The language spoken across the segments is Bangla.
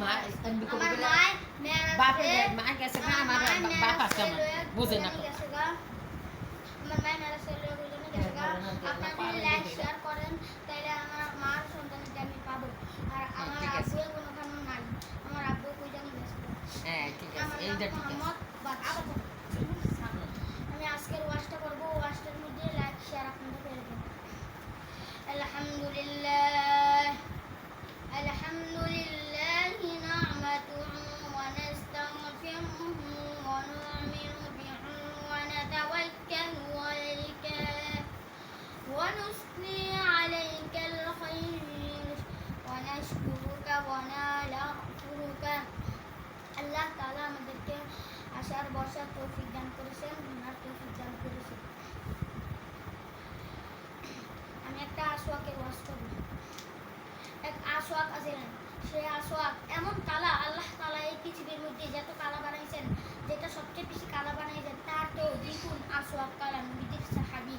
মা এমনি করে আমার বলে মা মেয়ের বাপে মা গেছে না আমার বাপ আছে আমার বুঝে না আমার মা মেয়ের ছেলে বুঝে গেছে গা আপনারা যদি লাইক শেয়ার করেন তাহলে আমার মার সন্তানকে আমি পাবো আর আমার আব্বু কোনো কারণ নাই আমার আব্বু কই জানি গেছে হ্যাঁ ঠিক আছে এইটা ঠিক আছে আমি আজকের ওয়াজটা করব ওয়াজটার মধ্যে লাইক শেয়ার আপনারা করে দেবেন আলহামদুলিল্লাহ আলহামদুলিল্লাহি নাহমাদুহু ওয়া নাস্তাগফিরুহু ওয়া নু'মিনু বিহি ওয়া নাতাওয়াক্কালু আলাইকা ওয়া নুসনি আলাইকাল খায়র ওয়া নাশকুরুকা ওয়া নালাকুরুকা আল্লাহ তাআলা আমাদেরকে আশার বসার তৌফিক দান করেছেন আর তৌফিক দান করেছেন আমি একটা আসওয়াকের ওয়াজ করব এক আসওয়াক আছে সেই আসওয়াক এমন কালা আল্লাহ তাআলা এই পৃথিবীর মধ্যে যত কালা বানাইছেন যেটা সবচেয়ে বেশি কালা বানাইছেন তার তো দ্বিগুণ আসওয়াক কালা নবীজির সাহাবী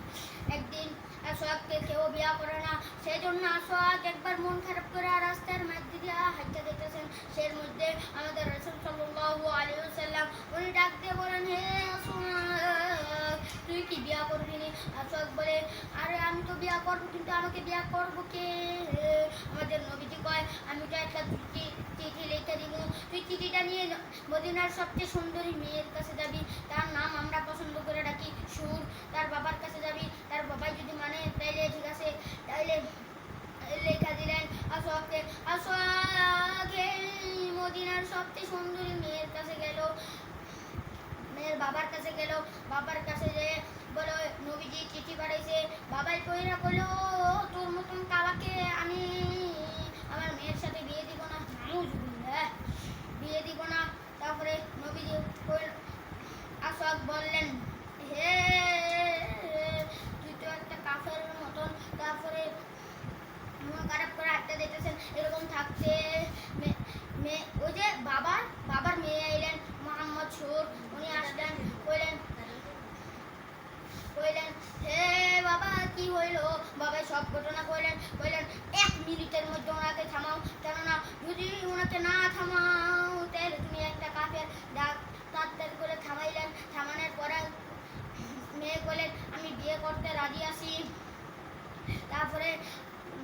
একদিন আসওয়াককে কেউ বিয়া করে না সেই জন্য আসওয়াক একবার মন খারাপ করে রাস্তার মধ্যে দিয়া হাঁটতে যেতেছেন সেই মধ্যে আমাদের রাসূল সাল্লাল্লাহু আলাইহি ওয়াসাল্লাম উনি ডাক দিয়ে বলেন হে আসওয়াক তুই কি বিয়া করবি না আসওয়াক বলে আরে আমি তো বিয়া করব কিন্তু আমাকে বিয়া করব কে আমাদের নবীজি কয় আমি তো একটা চিঠি লিখে দিব তুই চিঠিটা নিয়ে মদিনার সবচেয়ে সুন্দরী মেয়ের কাছে যাবি তার নাম আমরা পছন্দ করে ডাকি সুর তার বাবার কাছে যাবি তার বাবাই যদি মানে তাইলে ঠিক আছে তাইলে লেখা দিলেন আসওয়াককে আসওয়াক মদিনার সবচেয়ে সুন্দরী মেয়ের কাছে গেল মেয়ের বাবার কাছে গেল বাবার কাছে যে বলো নবীজি চিঠি পাঠাইছে বাবাই কইরা বললো তোর মতন কালাকে আমি আমার মেয়ের সাথে বিয়ে দিব না নাউজুবিল্লাহ বিয়ে দিব না তারপরে নবীজি আসওয়াক বললেন হে তুই তো একটা কাফেরের মতন তারপরে মন খারাপ করে হাঁটতে দিতেছেন এরকম থাকতে ওই যে বাবার মেয়ে আইলেন মোহাম্মদ সুর উনি আসলেন কইলেন হে বাবা কি হইল বাবা সব ঘটনা কইলেন 1 মিনিটের মধ্যে ওনাকে থামাও কেননা যদি ওনাকে না থামাও তাহলে তুমি একটা কাফের ডাক তাড়াতাড়ি করে থামাইলেন থামানোর পরে মেয়ে কইলেন আমি বিয়ে করতে রাজি আছি তারপরে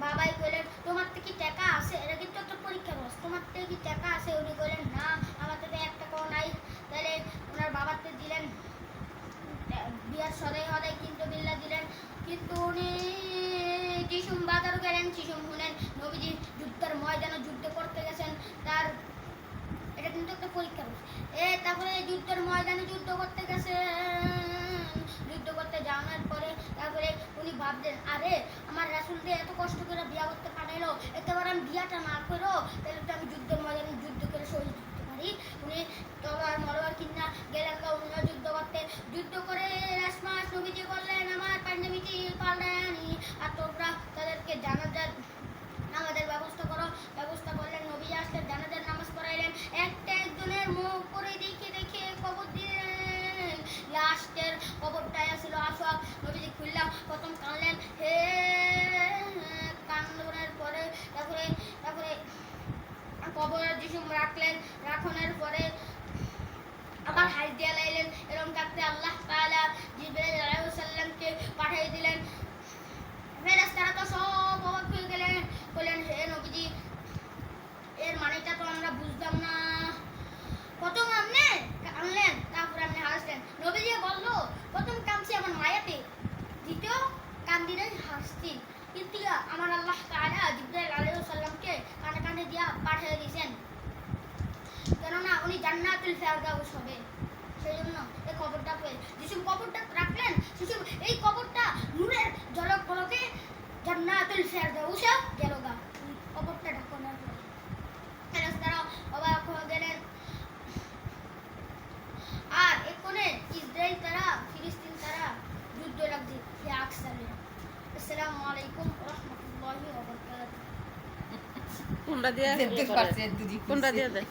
বাবাই কইলেন তোমার থেকে কি টাকা আছে এটা কিন্তু একটা পরীক্ষা বস তোমার থেকে কি টাকা আছে উনি কইলেন না আমার থেকে 1 টাকাও নাই তাহলে ওনার বাবাতে দিলেন বিয়ার সদাই কিন্তু বিল্লাহ দিলেন কিন্তু উনি জিসুম বাজারও গেলেন জিসুম শুনেন নবীজি যুদ্ধের ময়দানে যুদ্ধ করতে গেছেন তার এটা কিন্তু একটা পরীক্ষা বস তারপরে যুদ্ধের ময়দানে যুদ্ধ করতে গেছেন যুদ্ধ করতে যাওয়ার পরে তারপরে উনি ভাবলেন আরে আমার রাসূল দিয়ে এত কষ্ট করে বিয়া করতে পাঠাইলো একেবারে আমি বিয়াটা না করো তাহলে তো আমি যুদ্ধের ময়দানে যুদ্ধ করে শহীদ হতে পারি উনি তলোয়ার মলোয়ার কিনা গেলেন উনি যুদ্ধ করে রাসমাস নবীজি বললেন আমার পাঞ্জাবিটি পাল্টানি আর তোমরা তাদেরকে জানাজার নামাজের ব্যবস্থা করলেন নবী আসলেন জানাজার নামাজ পড়াইলেন একজনের মুখ করে দেখে কবর দিলেন লাস্টের কবরটায় ছিল আসওয়াক নবীজি খুললাম প্রথম কানলেন হে কান্দনের পরে তারপরে কবরের জিসুম রাখনের পরে আবার হাই দিয়া লাইলেন এরকম থাকতে আল্লাহ তাআলা জিবরাইল আলাইহিস সালামকে পাঠিয়ে দিলেন ফেরেশতারা তো সব অবাক হয়ে গেলেন বললেন হে নবীজি এর মানেটা তো আমরা বুঝলাম না প্রথম আপনি কানলেন তারপরে আপনি হাসলেন নবীজি বলল প্রথম কাঁদছি আমার মায়াতে দ্বিতীয় কান্দিলেন হাসছি কিন্তু আমার আল্লাহ তাআলা জিবরাইল আলাইহিস সালামকে কানে দিয়া পাঠিয়ে দিয়েছেন কেননা উনি জান্নাতুল ফেরদাউস হবে সেই জন্য এই কবরটা পেয়ে যিশু কবরটা রাখলেন যিশু এই কবরটা নূরের ঝলক পলকে জান্নাতুল ফেরদাউসে গেল গা কবরটা ঢাকনার পরে ফেরেশতারা অবাক হয়ে গেলেন আর এখানে ইসরাইল তারা ফিলিস্তিন তারা যুদ্ধ লাগছে আকসারে আসসালামু আলাইকুম ওয়া রাহমাতুল্লাহি ওয়া বারাকাতুহু কোনটা দিয়া কোনটা দিয়া দেয়